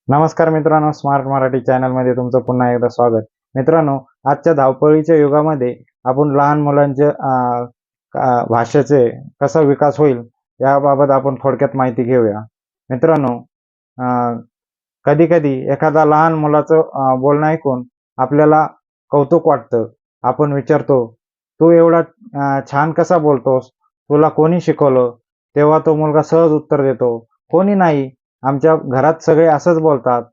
नमस्कार मित्रांनो, स्मार्ट मराठी चॅनलमध्ये तुमचं पुन्हा एकदा स्वागत. मित्रांनो, आजच्या धावपळीच्या युगामध्ये आपण लहान मुलांच्या भाषेचे कसा विकास होईल याबाबत आपण थोडक्यात माहिती घेऊया. मित्रांनो, कधी कधी एखादा लहान मुलाचं बोलणं ऐकून आपल्याला कौतुक वाटतं. आपण विचारतो, तू एवढा छान कसा बोलतोस, तुला कोणी शिकवलं? तेव्हा तो मुलगा सहज उत्तर देतो, कोणी नाही, आमच्या घरात सगळे असंच बोलतात.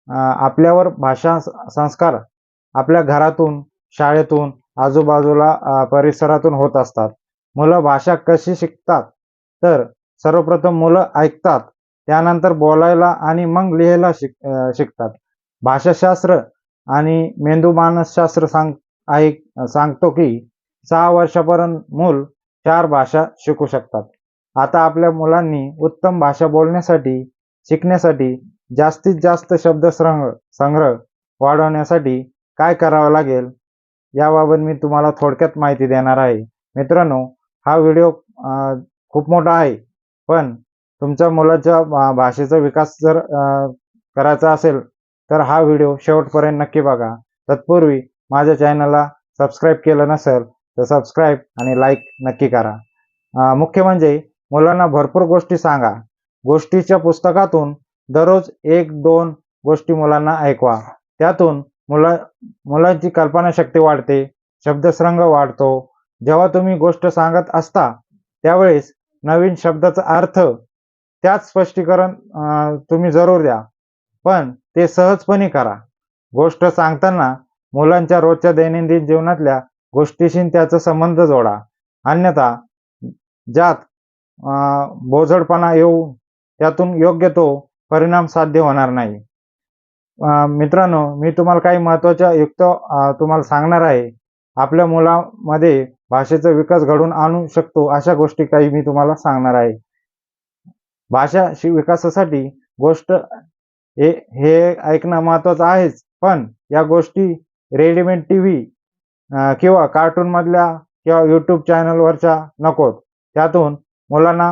आपल्यावर भाषा संस्कार आपल्या घरातून, शाळेतून, आजूबाजूला परिसरातून होत असतात. मुलं भाषा कशी शिकतात? तर सर्वप्रथम मुलं ऐकतात, त्यानंतर बोलायला आणि मग लिहायला शिकतात. भाषाशास्त्र आणि मेंदू मानसशास्त्र सांगतो की 6 वर्षापर्यंत मूल 4 भाषा शिकू शकतात. आता आपल्या मुलांनी उत्तम भाषा बोलण्यासाठी, शिकण्यासाठी जास्तीत जास्त संग्रह वाढवण्यासाठी काय करावं लागेल याबाबत मी तुम्हाला थोडक्यात माहिती देणार आहे. मित्रांनो, हा व्हिडिओ खूप मोठा आहे, पण तुमच्या मुलाच्या भाषेचा विकास जर करायचा असेल तर हा व्हिडिओ शेवटपर्यंत नक्की बघा. तत्पूर्वी माझ्या चॅनलला सबस्क्राईब केलं नसेल तर सबस्क्राईब आणि लाईक नक्की करा. मुख्य म्हणजे मुलांना भरपूर गोष्टी सांगा. गोष्टीच्या पुस्तकातून दररोज 1-2 गोष्टी मुलांना ऐकवा. त्यातून मुलांची कल्पनाशक्ती वाढते, शब्दसंग्रह वाढतो. जेव्हा तुम्ही गोष्ट सांगत असता त्यावेळेस नवीन शब्दाचा अर्थ त्याच स्पष्टीकरण तुम्ही जरूर द्या, पण ते सहजपणे करा. गोष्ट सांगताना मुलांच्या रोजच्या दैनंदिन जीवनातल्या गोष्टीशी त्याचा संबंध जोडा. अन्यथा ज्यात बोजडपणा येऊ त्यातून योग्य तो परिणाम साध्य होणार नाही. मित्रांनो, मी तुम्हाला काही महत्त्वाच्या तुम्हाला सांगणार आहे. आपल्या मुलामध्ये भाषेचा विकास घडवून आणू शकतो अशा गोष्टी काही मी तुम्हाला सांगणार आहे. भाषा विकासासाठी गोष्ट हे ऐकणं महत्त्वाचं आहेच, पण या गोष्टी रेडीमेड टीव्ही किंवा कार्टून मधल्या किंवा यूट्यूब चॅनलवरच्या नकोत. त्यातून मुलांना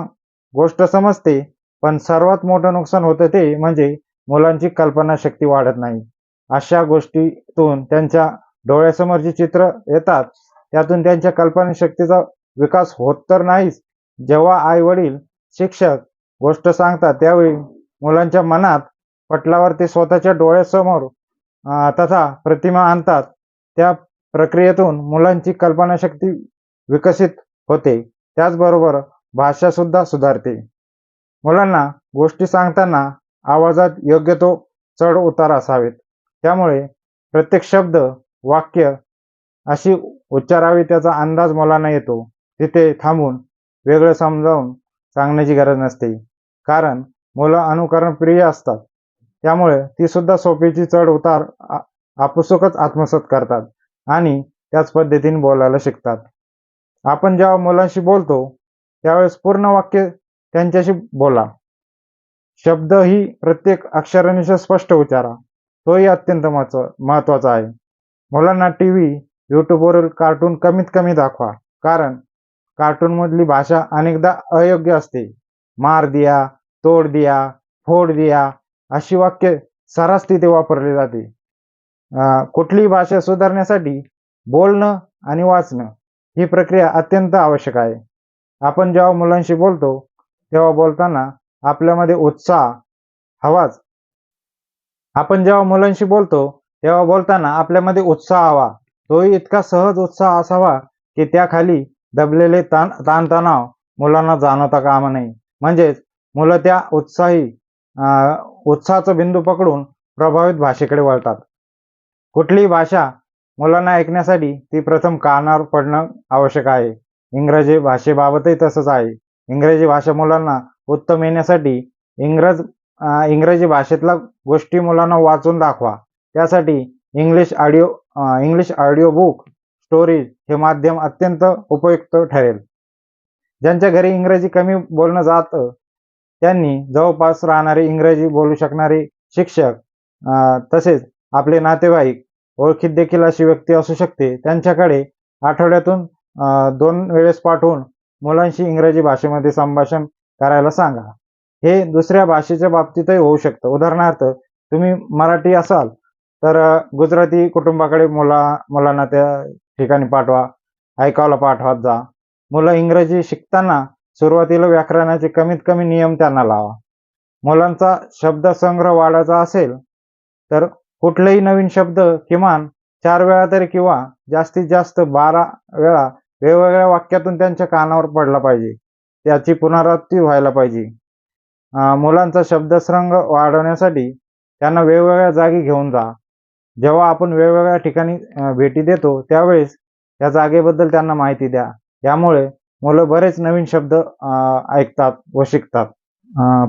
गोष्ट समजते, पण सर्वात मोठं नुकसान होतं ते म्हणजे मुलांची कल्पनाशक्ती वाढत नाही. अशा गोष्टीतून त्यांच्या डोळ्यासमोर जी चित्र येतात त्यातून त्यांच्या कल्पनाशक्तीचा विकास होत तर नाहीच. जेव्हा आई वडील, शिक्षक गोष्ट सांगतात त्यावेळी मुलांच्या मनात पटलावर ते स्वतःच्या डोळ्यासमोर तथा प्रतिमा आणतात. त्या प्रक्रियेतून मुलांची कल्पनाशक्ती विकसित होते, त्याचबरोबर भाषा सुद्धा सुधारते. मुलांना गोष्टी सांगताना आवाजात योग्य तो चढ उतार असावेत. त्यामुळे प्रत्येक शब्द, वाक्य अशी उच्चारावी त्याचा अंदाज मुलांना येतो. तिथे थांबून वेगळं समजावून सांगण्याची गरज नसते, कारण मुलं अनुकरणप्रिय असतात. त्यामुळे ती सुद्धा सोपीची चढ उतार आपसुकच आत्मसात करतात आणि त्याच पद्धतीने बोलायला शिकतात. आपण जेव्हा मुलांशी बोलतो त्यावेळेस पूर्ण वाक्य त्यांच्याशी बोला. शब्द ही प्रत्येक अक्षरानुसार स्पष्ट उच्चारा, तोही अत्यंत महत्वाचा आहे. मुलांना टीव्ही, यूट्यूबवरील कार्टून कमीत कमी दाखवा, कारण कार्टून मधली भाषा अनेकदा अयोग्य असते. मार दिया, तोड दिया, फोड दिया अशी वाक्य सर्रास तिथे वापरली जाते. कुठलीही भाषा सुधारण्यासाठी बोलणं आणि वाचणं ही प्रक्रिया अत्यंत आवश्यक आहे. आपण जेव्हा मुलांशी बोलतो तेव्हा बोलताना आपल्यामध्ये उत्साह हवाच. आपण जेव्हा मुलांशी बोलतो तेव्हा बोलताना आपल्यामध्ये उत्साह हवा. तोही इतका सहज उत्साह असावा की त्याखाली दबलेले ताणतणाव मुलांना जाणवता कामा नये. म्हणजेच मुलं त्या उत्साहाचा बिंदू पकडून प्रभावित भाषेकडे वळतात. कुठलीही भाषा मुलांना ऐकण्यासाठी ती प्रथम कानावर पडणं आवश्यक आहे. इंग्रजी भाषेबाबतही तसंच आहे. इंग्रजी भाषा मुलांना उत्तम येण्यासाठी इंग्रजी भाषेतल्या गोष्टी मुलांना वाचून दाखवा. त्यासाठी इंग्लिश ऑडिओ बुक, स्टोरीज हे माध्यम अत्यंत उपयुक्त ठरेल. ज्यांच्या घरी इंग्रजी कमी बोलणं जातं त्यांनी जवळपास राहणारे इंग्रजी बोलू शकणारे शिक्षक, तसेच आपले नातेवाईक, ओळखीत देखील अशी व्यक्ती असू शकते, त्यांच्याकडे आठवड्यातून 2 वेळेस पाठवून मुलांशी इंग्रजी भाषेमध्ये संभाषण करायला सांगा. हे दुसऱ्या भाषेच्या बाबतीतही होऊ शकतं. उदाहरणार्थ तुम्ही मराठी असाल तर गुजराती कुटुंबाकडे मुलांना त्या ठिकाणी पाठवा, ऐकायला पाठवत जा. मुलं इंग्रजी शिकताना सुरुवातीला व्याकरणाचे कमीत कमी नियम त्यांना लावा. मुलांचा शब्दसंग्रह वाढवायचा असेल तर कुठलेही नवीन शब्द किमान 4 वेळा तरी किंवा जास्तीत जास्त 12 वेळा वेगवेगळ्या वाक्यातून त्यांच्या कानावर पडला पाहिजे. त्याची पुनरावृत्ती व्हायला पाहिजे. मुलांचा शब्दसंग्रह वाढवण्यासाठी त्यांना वेगवेगळ्या जागी घेऊन जा. जेव्हा आपण वेगवेगळ्या ठिकाणी भेटी देतो त्यावेळेस त्या जागेबद्दल त्यांना माहिती द्या. यामुळे मुलं बरेच नवीन शब्द ऐकतात व शिकतात.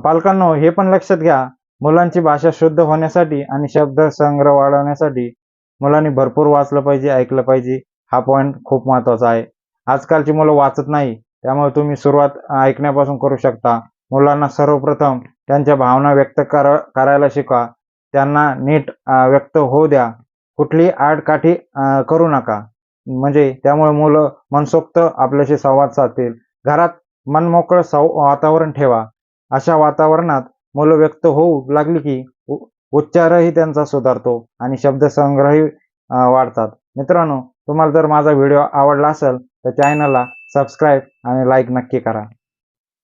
पालकांनो, हे पण लक्षात घ्या, मुलांची भाषा शुद्ध होण्यासाठी आणि शब्दसंग्रह वाढवण्यासाठी मुलांनी भरपूर वाचलं पाहिजे, ऐकलं पाहिजे. हा पॉईंट खूप महत्त्वाचा आहे. आजकालची मुलं वाचत नाही, त्यामुळे तुम्ही सुरुवात ऐकण्यापासून करू शकता. मुलांना सर्वप्रथम त्यांच्या भावना व्यक्त करायला शिकवा. त्यांना नीट व्यक्त होऊ द्या. कुठलीही आडकाठी करू नका. म्हणजे त्यामुळे मुलं मनसोक्त आपल्याशी संवाद साधतील. घरात मनमोकळं वातावरण ठेवा. अशा वातावरणात मुलं व्यक्त होऊ लागली की उच्चारही त्यांचा सुधारतो आणि शब्दसंग्रहही वाढतात. मित्रांनो, तुम्हाला जर माझा व्हिडिओ आवडला असेल तर चॅनलला सबस्क्राईब आणि लाईक नक्की करा.